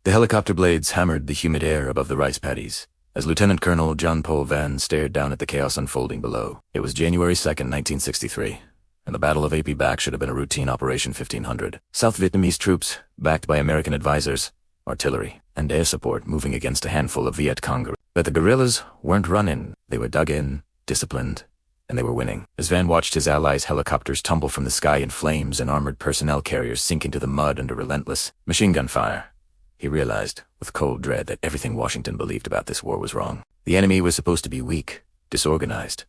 The helicopter blades hammered the humid air above the rice paddies, as Lieutenant Colonel John Paul Van stared down at the chaos unfolding below. It was January 2nd, 1963, and the Battle of Ap Bac should have been a routine Operation 1500. South Vietnamese troops, backed by American advisors, artillery, and air support moving against a handful of Viet Cong. But the guerrillas weren't running. They were dug in, disciplined, and they were winning. As Van watched his allies' helicopters tumble from the sky in flames and armored personnel carriers sink into the mud under relentless machine gun fire, he realized, with cold dread, that everything Washington believed about this war was wrong. The enemy was supposed to be weak, disorganized,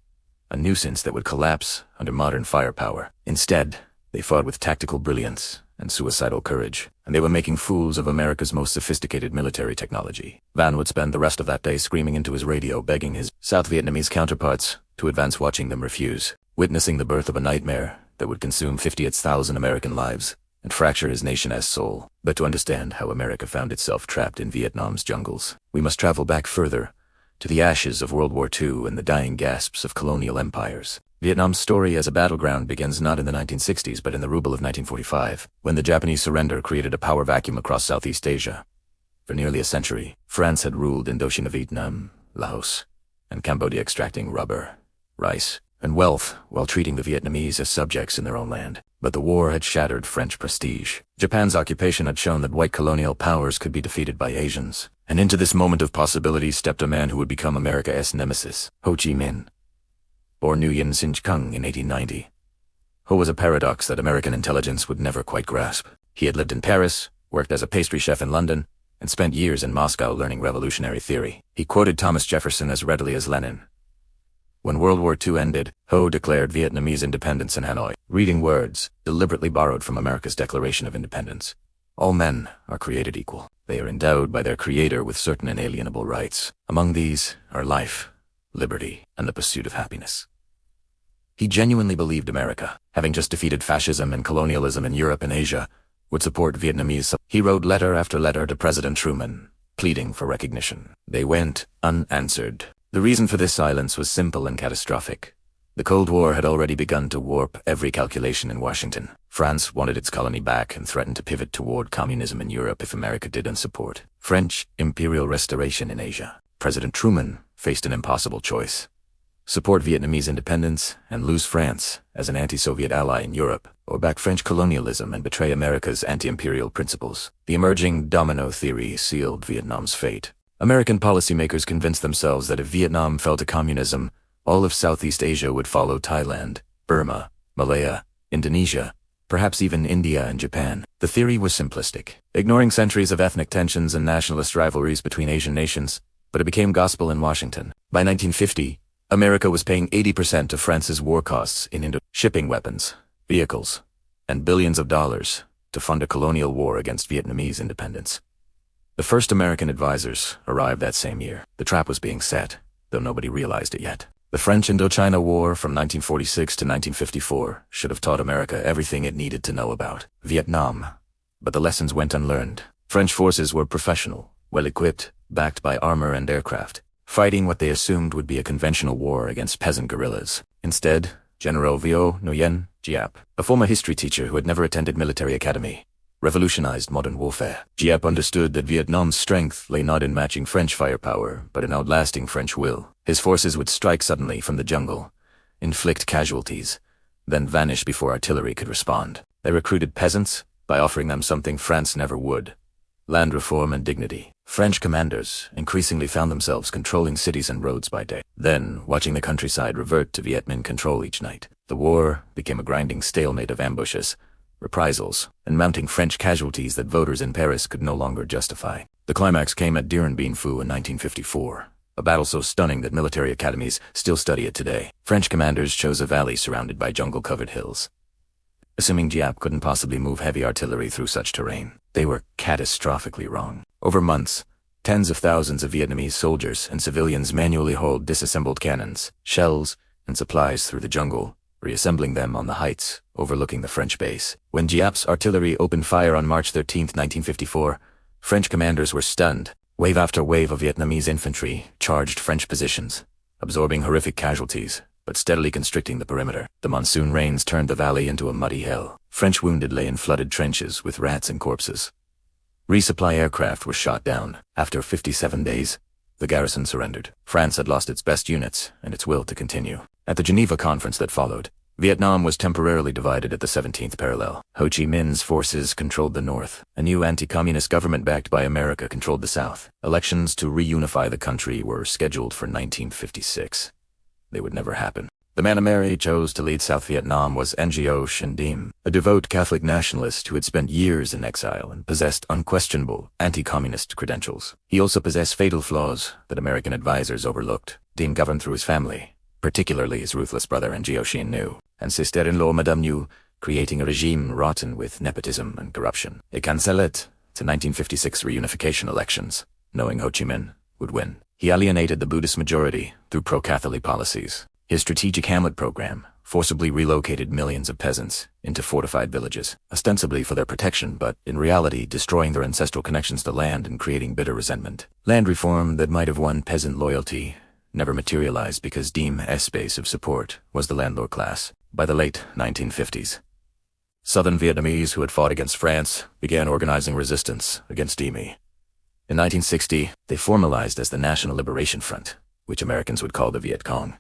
a nuisance that would collapse under modern firepower. Instead, they fought with tactical brilliance and suicidal courage, and they were making fools of America's most sophisticated military technology. Van would spend the rest of that day screaming into his radio, begging his South Vietnamese counterparts to advance, watching them refuse, witnessing the birth of a nightmare that would consume 50,000 American lives and fracture his nation's soul. But to understand how America found itself trapped in Vietnam's jungles, we must travel back further, to the ashes of World War II and the dying gasps of colonial empires. Vietnam's story as a battleground begins not in the 1960s but in the Ruble of 1945, when the Japanese surrender created a power vacuum across Southeast Asia. For nearly a century, France had ruled Indochina, Vietnam, Laos, and Cambodia, extracting rubber, rice, and wealth while treating the Vietnamese as subjects in their own land. But the war had shattered French prestige. Japan's occupation had shown that white colonial powers could be defeated by Asians. And into this moment of possibility stepped a man who would become America's nemesis, Ho Chi Minh. Born Nguyen Sinh Kung in 1890, Ho was a paradox that American intelligence would never quite grasp. He had lived in Paris, worked as a pastry chef in London, and spent years in Moscow learning revolutionary theory. He quoted Thomas Jefferson as readily as Lenin. When World War II ended, Ho declared Vietnamese independence in Hanoi, reading words deliberately borrowed from America's Declaration of Independence. All men are created equal. They are endowed by their Creator with certain inalienable rights. Among these are life, liberty, and the pursuit of happiness. He genuinely believed America, having just defeated fascism and colonialism in Europe and Asia, would support Vietnamese. He wrote letter after letter to President Truman, pleading for recognition. They went unanswered. The reason for this silence was simple and catastrophic. The Cold War had already begun to warp every calculation in Washington. France wanted its colony back and threatened to pivot toward communism in Europe if America didn't support French imperial restoration in Asia. President Truman faced an impossible choice: support Vietnamese independence and lose France as an anti-Soviet ally in Europe, or back French colonialism and betray America's anti-imperial principles. The emerging domino theory sealed Vietnam's fate. American policymakers convinced themselves that if Vietnam fell to communism, all of Southeast Asia would follow: Thailand, Burma, Malaya, Indonesia, perhaps even India and Japan. The theory was simplistic, ignoring centuries of ethnic tensions and nationalist rivalries between Asian nations, but it became gospel in Washington. By 1950, America was paying 80% of France's war costs in shipping weapons, vehicles, and billions of dollars to fund a colonial war against Vietnamese independence. The first American advisors arrived that same year. The trap was being set, though nobody realized it yet. The French Indochina War from 1946 to 1954 should have taught America everything it needed to know about Vietnam. But the lessons went unlearned. French forces were professional, well-equipped, backed by armor and aircraft, fighting what they assumed would be a conventional war against peasant guerrillas. Instead, General Vo Nguyen Giap, a former history teacher who had never attended military academy, revolutionized modern warfare. Giap understood that Vietnam's strength lay not in matching French firepower, but in outlasting French will. His forces would strike suddenly from the jungle, inflict casualties, then vanish before artillery could respond. They recruited peasants by offering them something France never would: land reform and dignity. French commanders increasingly found themselves controlling cities and roads by day, then watching the countryside revert to Viet Minh control each night. The war became a grinding stalemate of ambushes, reprisals, and mounting French casualties that voters in Paris could no longer justify. The climax came at Dien Bien Phu in 1954, a battle so stunning that military academies still study it today. French commanders chose a valley surrounded by jungle-covered hills, assuming Giap couldn't possibly move heavy artillery through such terrain. They were catastrophically wrong. Over months, tens of thousands of Vietnamese soldiers and civilians manually hauled disassembled cannons, shells, and supplies through the jungle, reassembling them on the heights overlooking the French base. When Giap's artillery opened fire on March 13, 1954, French commanders were stunned. Wave after wave of Vietnamese infantry charged French positions, absorbing horrific casualties, but steadily constricting the perimeter. The monsoon rains turned the valley into a muddy hell. French wounded lay in flooded trenches with rats and corpses. Resupply aircraft were shot down. After 57 days, the garrison surrendered. France had lost its best units and its will to continue. At the Geneva conference that followed, Vietnam was temporarily divided at the 17th parallel. Ho Chi Minh's forces controlled the north. A new anti-communist government backed by America controlled the south. Elections to reunify the country were scheduled for 1956. They would never happen. The man America chose to lead South Vietnam was Ngo Dinh Diem, a devout Catholic nationalist who had spent years in exile and possessed unquestionable anti-communist credentials. He also possessed fatal flaws that American advisors overlooked. Diem governed through his family, particularly his ruthless brother Ngo Dinh Nhu, and sister-in-law Madame Nhu, creating a regime rotten with nepotism and corruption. They canceled to 1956 reunification elections, knowing Ho Chi Minh would win. He alienated the Buddhist majority through pro-Catholic policies. His strategic hamlet program forcibly relocated millions of peasants into fortified villages, ostensibly for their protection, but in reality destroying their ancestral connections to land and creating bitter resentment. Land reform that might have won peasant loyalty never materialized because Diem's base of support was the landlord class. By the late 1950s, Southern Vietnamese who had fought against France began organizing resistance against Diem. In 1960, they formalized as the National Liberation Front, which Americans would call the Viet Cong.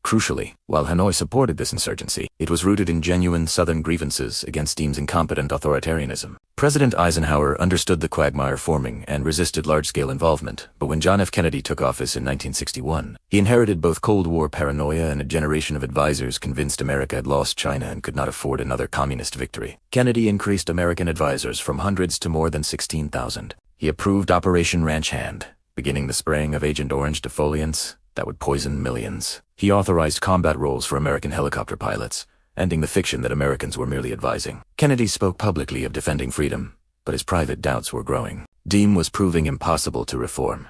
Crucially, while Hanoi supported this insurgency, it was rooted in genuine Southern grievances against Diem's incompetent authoritarianism. President Eisenhower understood the quagmire forming and resisted large-scale involvement, but when John F. Kennedy took office in 1961, he inherited both Cold War paranoia and a generation of advisors convinced America had lost China and could not afford another communist victory. Kennedy increased American advisors from hundreds to more than 16,000. He approved Operation Ranch Hand, beginning the spraying of Agent Orange defoliants that would poison millions. He authorized combat roles for American helicopter pilots, ending the fiction that Americans were merely advising. Kennedy spoke publicly of defending freedom, but his private doubts were growing. Diem was proving impossible to reform.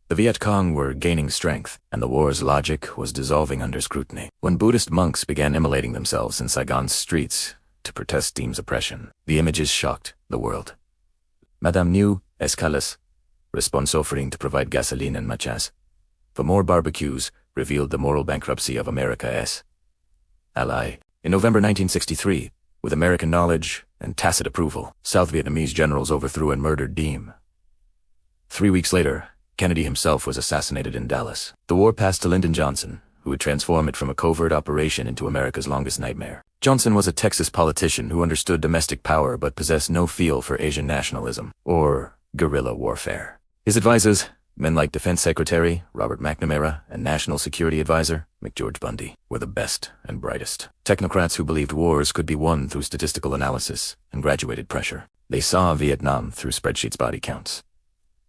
The Viet Cong were gaining strength, and the war's logic was dissolving under scrutiny. When Buddhist monks began immolating themselves in Saigon's streets to protest Diem's oppression, the images shocked the world. Madame Nhu Escalus, response offering to provide gasoline and matches for more barbecues, revealed the moral bankruptcy of America's ally. In November 1963, with American knowledge and tacit approval, South Vietnamese generals overthrew and murdered Diem. 3 weeks later, Kennedy himself was assassinated in Dallas. The war passed to Lyndon Johnson, who would transform it from a covert operation into America's longest nightmare. Johnson was a Texas politician who understood domestic power but possessed no feel for Asian nationalism or guerrilla warfare. His advisors, men like Defense Secretary Robert McNamara and National Security Advisor McGeorge Bundy, were the best and brightest. Technocrats who believed wars could be won through statistical analysis and graduated pressure. They saw Vietnam through spreadsheets' body counts.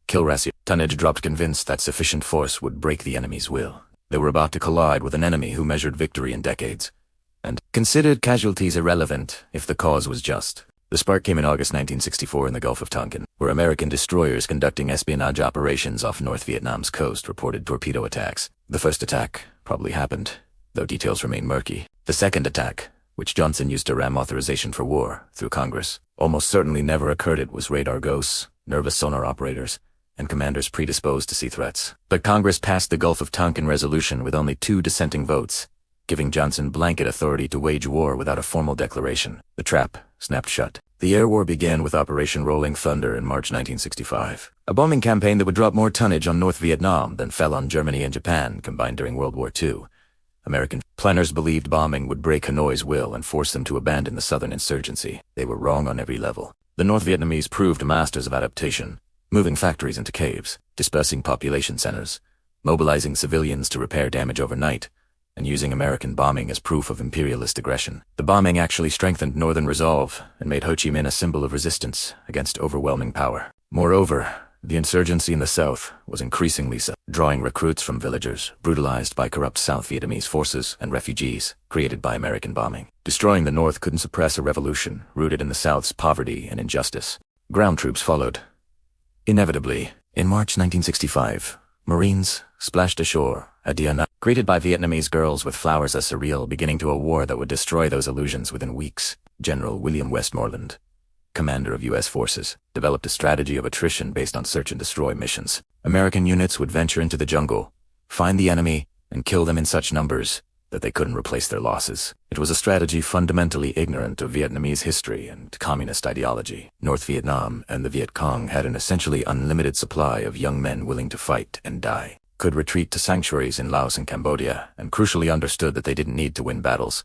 Kill ratio tonnage dropped, convinced that sufficient force would break the enemy's will. They were about to collide with an enemy who measured victory in decades, and considered casualties irrelevant if the cause was just. The spark came in August 1964 in the Gulf of Tonkin, where American destroyers conducting espionage operations off North Vietnam's coast reported torpedo attacks. The first attack probably happened, though details remain murky. The second attack, which Johnson used to ram authorization for war through Congress, almost certainly never occurred. It was radar ghosts, nervous sonar operators, and commanders predisposed to see threats. But Congress passed the Gulf of Tonkin resolution with only 2 dissenting votes, giving Johnson blanket authority to wage war without a formal declaration. The trap snapped shut. The air war began with Operation Rolling Thunder in March 1965, a bombing campaign that would drop more tonnage on North Vietnam than fell on Germany and Japan combined during World War II. American planners believed bombing would break Hanoi's will and force them to abandon the southern insurgency. They were wrong on every level. The North Vietnamese proved masters of adaptation, moving factories into caves, dispersing population centers, mobilizing civilians to repair damage overnight, and using American bombing as proof of imperialist aggression. The bombing actually strengthened Northern resolve and made Ho Chi Minh a symbol of resistance against overwhelming power. Moreover, the insurgency in the south was increasingly so, drawing recruits from villagers brutalized by corrupt South Vietnamese forces and refugees created by American bombing. Destroying the north couldn't suppress a revolution rooted in the south's poverty and injustice. Ground troops followed. Inevitably, in March 1965, Marines splashed ashore at Dien Nha, greeted by Vietnamese girls with flowers, a surreal beginning to a war that would destroy those illusions within weeks. General William Westmoreland, commander of U.S. forces, developed a strategy of attrition based on search and destroy missions. American units would venture into the jungle, find the enemy, and kill them in such numbers that they couldn't replace their losses. It was a strategy fundamentally ignorant of Vietnamese history and communist ideology. North Vietnam and the Viet Cong had an essentially unlimited supply of young men willing to fight and die, could retreat to sanctuaries in Laos and Cambodia, and crucially understood that they didn't need to win battles.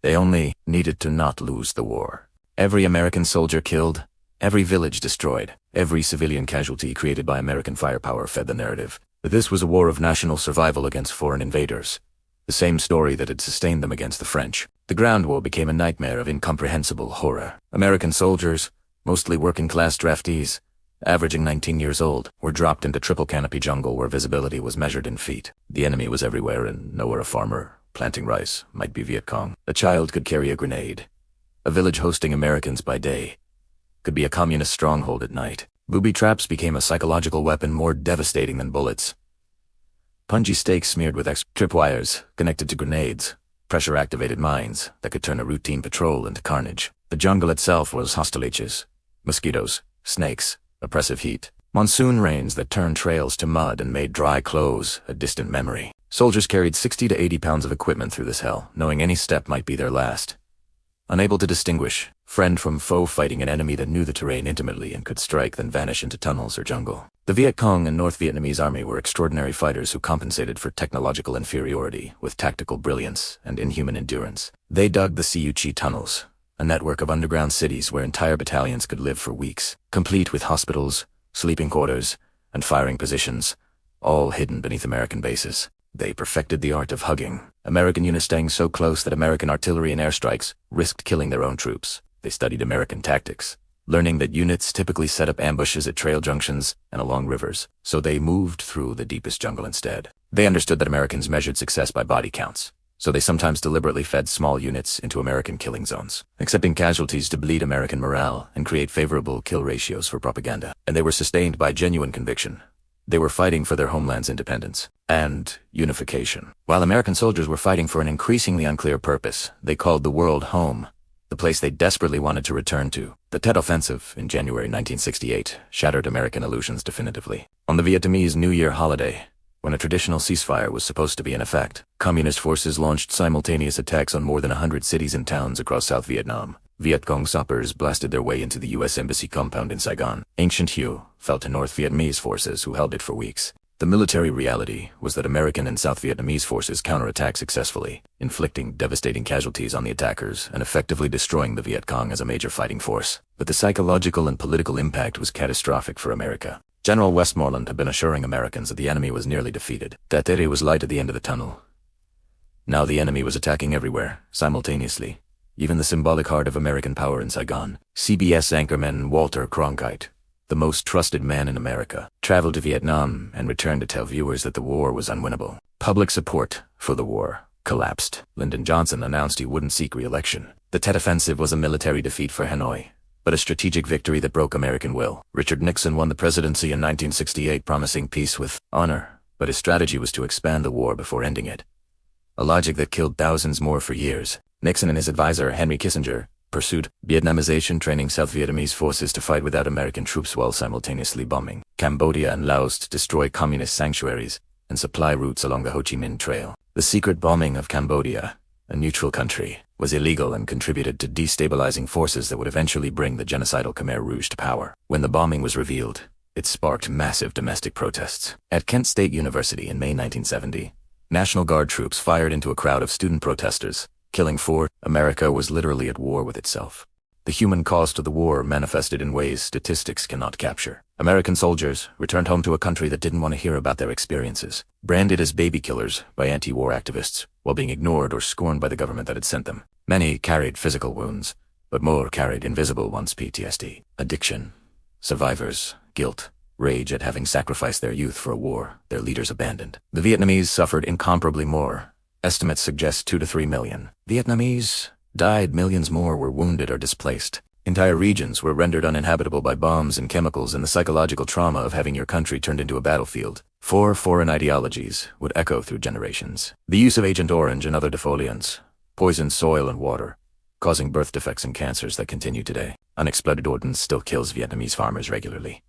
They only needed to not lose the war. Every American soldier killed, every village destroyed, every civilian casualty created by American firepower fed the narrative that this was a war of national survival against foreign invaders. The same story that had sustained them against the French. The ground war became a nightmare of incomprehensible horror. American soldiers, mostly working-class draftees, averaging 19 years old, were dropped into triple canopy jungle where visibility was measured in feet. The enemy was everywhere, and nowhere a farmer planting rice might be Viet Cong. A child could carry a grenade. A village hosting Americans by day could be a communist stronghold at night. Booby traps became a psychological weapon more devastating than bullets. Punji stakes smeared with tripwires connected to grenades, pressure-activated mines that could turn a routine patrol into carnage. The jungle itself was hostile leeches, mosquitoes, snakes, oppressive heat, monsoon rains that turned trails to mud and made dry clothes a distant memory. Soldiers carried 60 to 80 pounds of equipment through this hell, knowing any step might be their last. Unable to distinguish friend from foe, fighting an enemy that knew the terrain intimately and could strike then vanish into tunnels or jungle. The Viet Cong and North Vietnamese army were extraordinary fighters who compensated for technological inferiority with tactical brilliance and inhuman endurance. They dug the Siu Chi tunnels, a network of underground cities where entire battalions could live for weeks, complete with hospitals, sleeping quarters, and firing positions, all hidden beneath American bases. They perfected the art of hugging, American units staying so close that American artillery and airstrikes risked killing their own troops. They studied American tactics, learning that units typically set up ambushes at trail junctions and along rivers, so they moved through the deepest jungle instead. They understood that Americans measured success by body counts, so they sometimes deliberately fed small units into American killing zones, accepting casualties to bleed American morale and create favorable kill ratios for propaganda. And they were sustained by genuine conviction. They were fighting for their homeland's independence and unification. While American soldiers were fighting for an increasingly unclear purpose they called the world home, the place they desperately wanted to return to. The Tet Offensive in January 1968 shattered American illusions definitively. On the Vietnamese New Year holiday, when a traditional ceasefire was supposed to be in effect, communist forces launched simultaneous attacks on more than 100 cities and towns across South Vietnam. Viet Cong sappers blasted their way into the U.S. Embassy compound in Saigon. Ancient Hue fell to North Vietnamese forces who held it for weeks. The military reality was that American and South Vietnamese forces counterattacked successfully, inflicting devastating casualties on the attackers and effectively destroying the Viet Cong as a major fighting force. But the psychological and political impact was catastrophic for America. General Westmoreland had been assuring Americans that the enemy was nearly defeated, that there was light at the end of the tunnel. Now the enemy was attacking everywhere, simultaneously. Even the symbolic heart of American power in Saigon. CBS anchorman Walter Cronkite, the most trusted man in America, traveled to Vietnam and returned to tell viewers that the war was unwinnable. Public support for the war collapsed. Lyndon Johnson announced he wouldn't seek re-election. The Tet Offensive was a military defeat for Hanoi, but a strategic victory that broke American will. Richard Nixon won the presidency in 1968, promising peace with honor, but his strategy was to expand the war before ending it. A logic that killed thousands more for years. Nixon and his advisor, Henry Kissinger, pursued Vietnamization, training South Vietnamese forces to fight without American troops while simultaneously bombing Cambodia and Laos to destroy communist sanctuaries and supply routes along the Ho Chi Minh Trail. The secret bombing of Cambodia, a neutral country, was illegal and contributed to destabilizing forces that would eventually bring the genocidal Khmer Rouge to power. When the bombing was revealed, it sparked massive domestic protests. At Kent State University in May 1970, National Guard troops fired into a crowd of student protesters, killing 4. America was literally at war with itself. The human cost of the war manifested in ways statistics cannot capture. American soldiers returned home to a country that didn't want to hear about their experiences, branded as baby killers by anti-war activists, while being ignored or scorned by the government that had sent them. Many carried physical wounds, but more carried invisible ones: PTSD, addiction, survivors, guilt, rage at having sacrificed their youth for a war their leaders abandoned. The Vietnamese suffered incomparably more. Estimates suggest 2 to 3 million. Vietnamese died, millions more were wounded or displaced. Entire regions were rendered uninhabitable by bombs and chemicals, and the psychological trauma of having your country turned into a battlefield. 4 foreign ideologies would echo through generations. The use of Agent Orange and other defoliants poisoned soil and water, causing birth defects and cancers that continue today. Unexploded ordnance still kills Vietnamese farmers regularly.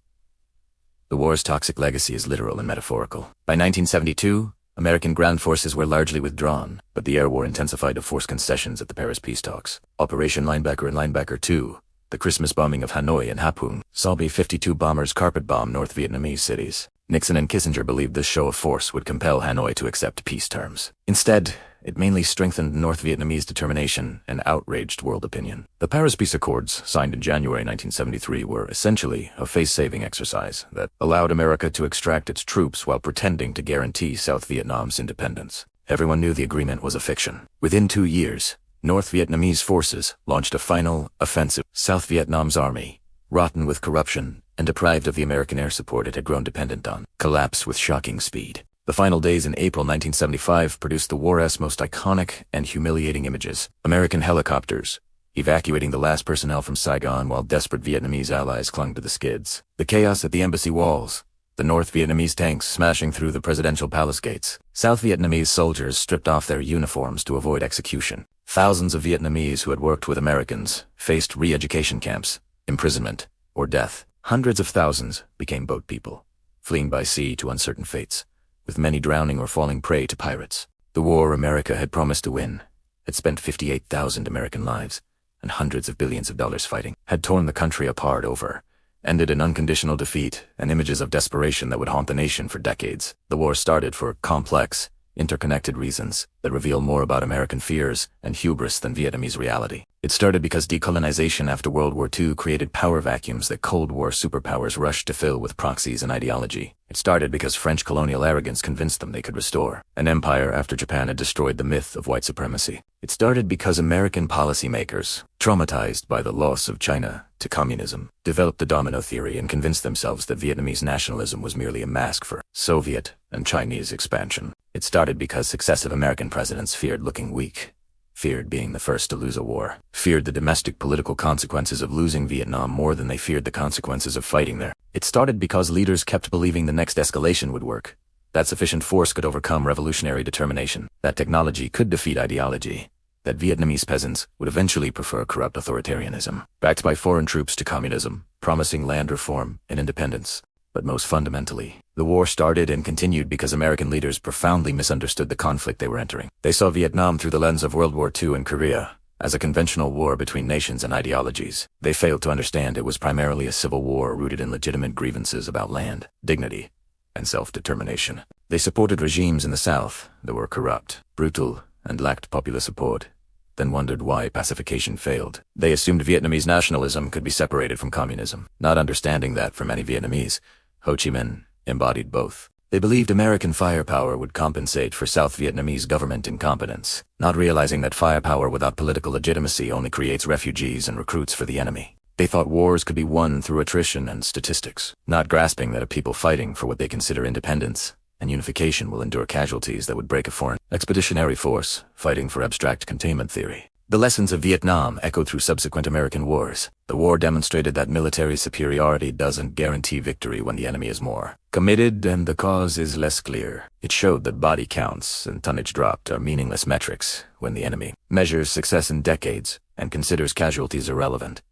The war's toxic legacy is literal and metaphorical. By 1972, American ground forces were largely withdrawn, but the air war intensified to force concessions at the Paris peace talks. Operation Linebacker and Linebacker II, the Christmas bombing of Hanoi and Hapung, saw B-52 bombers carpet bomb North Vietnamese cities. Nixon and Kissinger believed this show of force would compel Hanoi to accept peace terms. Instead, it mainly strengthened North Vietnamese determination and outraged world opinion. The Paris Peace Accords, signed in January 1973, were essentially a face-saving exercise that allowed America to extract its troops while pretending to guarantee South Vietnam's independence. Everyone knew the agreement was a fiction. Within 2 years, North Vietnamese forces launched a final offensive. South Vietnam's army, rotten with corruption and deprived of the American air support it had grown dependent on, collapsed with shocking speed. The final days in April 1975 produced the war's most iconic and humiliating images. American helicopters evacuating the last personnel from Saigon while desperate Vietnamese allies clung to the skids. The chaos at the embassy walls. The North Vietnamese tanks smashing through the presidential palace gates. South Vietnamese soldiers stripped off their uniforms to avoid execution. Thousands of Vietnamese who had worked with Americans faced re-education camps, imprisonment, or death. Hundreds of thousands became boat people, fleeing by sea to uncertain fates, with many drowning or falling prey to pirates. The war America had promised to win had spent 58,000 American lives and hundreds of billions of dollars fighting, had torn the country apart over, ended in unconditional defeat and images of desperation that would haunt the nation for decades. The war started for complex, interconnected reasons that reveal more about American fears and hubris than Vietnamese reality. It started because decolonization after World War II created power vacuums that Cold War superpowers rushed to fill with proxies and ideology. It started because French colonial arrogance convinced them they could restore an empire after Japan had destroyed the myth of white supremacy. It started because American policymakers, traumatized by the loss of China to communism, developed the domino theory and convinced themselves that Vietnamese nationalism was merely a mask for Soviet and Chinese expansion. It started because successive American presidents feared looking weak, feared being the first to lose a war, feared the domestic political consequences of losing Vietnam more than they feared the consequences of fighting there. It started because leaders kept believing the next escalation would work, that sufficient force could overcome revolutionary determination, that technology could defeat ideology, that Vietnamese peasants would eventually prefer corrupt authoritarianism, backed by foreign troops to communism, promising land reform and independence. But most fundamentally, the war started and continued because American leaders profoundly misunderstood the conflict they were entering. They saw Vietnam through the lens of World War II and Korea, as a conventional war between nations and ideologies. They failed to understand it was primarily a civil war rooted in legitimate grievances about land, dignity, and self-determination. They supported regimes in the South that were corrupt, brutal, and lacked popular support, then wondered why pacification failed. They assumed Vietnamese nationalism could be separated from communism, not understanding that, for many Vietnamese, Ho Chi Minh embodied both. They believed American firepower would compensate for South Vietnamese government incompetence, not realizing that firepower without political legitimacy only creates refugees and recruits for the enemy. They thought wars could be won through attrition and statistics, not grasping that a people fighting for what they consider independence and unification will endure casualties that would break a foreign expeditionary force fighting for abstract containment theory. The lessons of Vietnam echoed through subsequent American wars. The war demonstrated that military superiority doesn't guarantee victory when the enemy is more committed and the cause is less clear. It showed that body counts and tonnage dropped are meaningless metrics when the enemy measures success in decades and considers casualties irrelevant.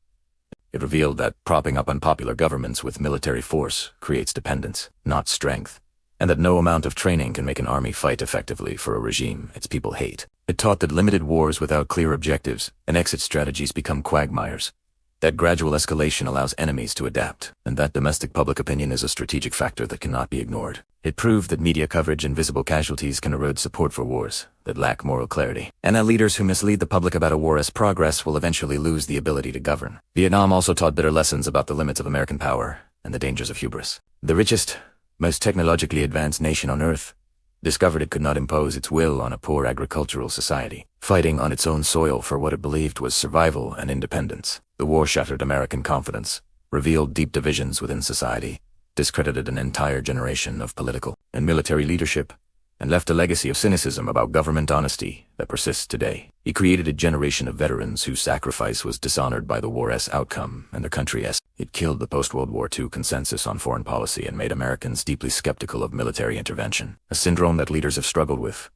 It revealed that propping up unpopular governments with military force creates dependence, not strength, and that no amount of training can make an army fight effectively for a regime its people hate. It taught that limited wars without clear objectives and exit strategies become quagmires, that gradual escalation allows enemies to adapt, and that domestic public opinion is a strategic factor that cannot be ignored. It proved that media coverage and visible casualties can erode support for wars that lack moral clarity, and that leaders who mislead the public about a war's progress will eventually lose the ability to govern. Vietnam also taught bitter lessons about the limits of American power and the dangers of hubris. The richest, most technologically advanced nation on Earth discovered it could not impose its will on a poor agricultural society, fighting on its own soil for what it believed was survival and independence. The war shattered American confidence, revealed deep divisions within society, discredited an entire generation of political and military leadership, and left a legacy of cynicism about government honesty that persists today. He created a generation of veterans whose sacrifice was dishonored by the war's outcome and their country's. It killed the post-World War II consensus on foreign policy and made Americans deeply skeptical of military intervention, a syndrome that leaders have struggled with,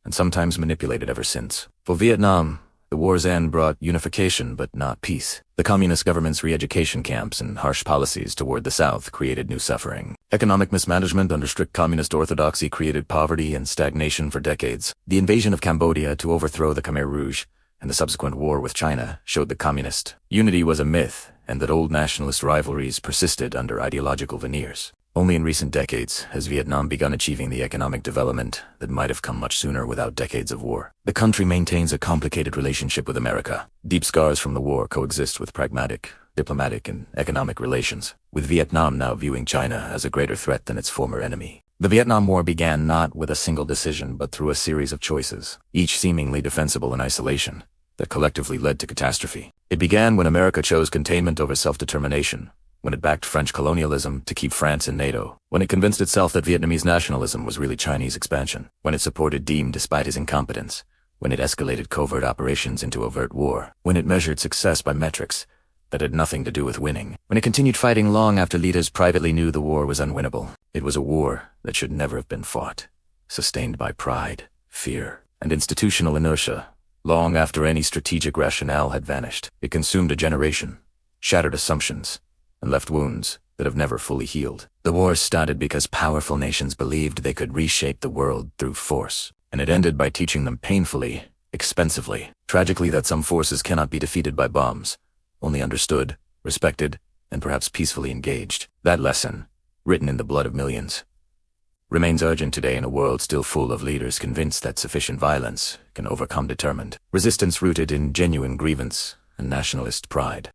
and sometimes manipulated ever since. For Vietnam, the war's end brought unification but not peace. The communist government's re-education camps and harsh policies toward the South created new suffering. Economic mismanagement under strict communist orthodoxy created poverty and stagnation for decades. The invasion of Cambodia to overthrow the Khmer Rouge and the subsequent war with China showed that communist unity was a myth and that old nationalist rivalries persisted under ideological veneers. Only in recent decades has Vietnam begun achieving the economic development that might have come much sooner without decades of war. The country maintains a complicated relationship with America. Deep scars from the war coexist with pragmatic, diplomatic, and economic relations, with Vietnam now viewing China as a greater threat than its former enemy. The Vietnam War began not with a single decision but through a series of choices, each seemingly defensible in isolation, that collectively led to catastrophe. It began when America chose containment over self-determination, when it backed French colonialism to keep France in NATO, when it convinced itself that Vietnamese nationalism was really Chinese expansion, when it supported Diem despite his incompetence, when it escalated covert operations into overt war, when it measured success by metrics that had nothing to do with winning, when it continued fighting long after leaders privately knew the war was unwinnable. It was a war that should never have been fought, sustained by pride, fear, and institutional inertia. Long after any strategic rationale had vanished, it consumed a generation, shattered assumptions, and left wounds that have never fully healed. The war started because powerful nations believed they could reshape the world through force, and it ended by teaching them painfully, expensively, tragically, that some forces cannot be defeated by bombs, only understood, respected, and perhaps peacefully engaged. That lesson, written in the blood of millions, remains urgent today in a world still full of leaders convinced that sufficient violence can overcome determined resistance rooted in genuine grievance and nationalist pride.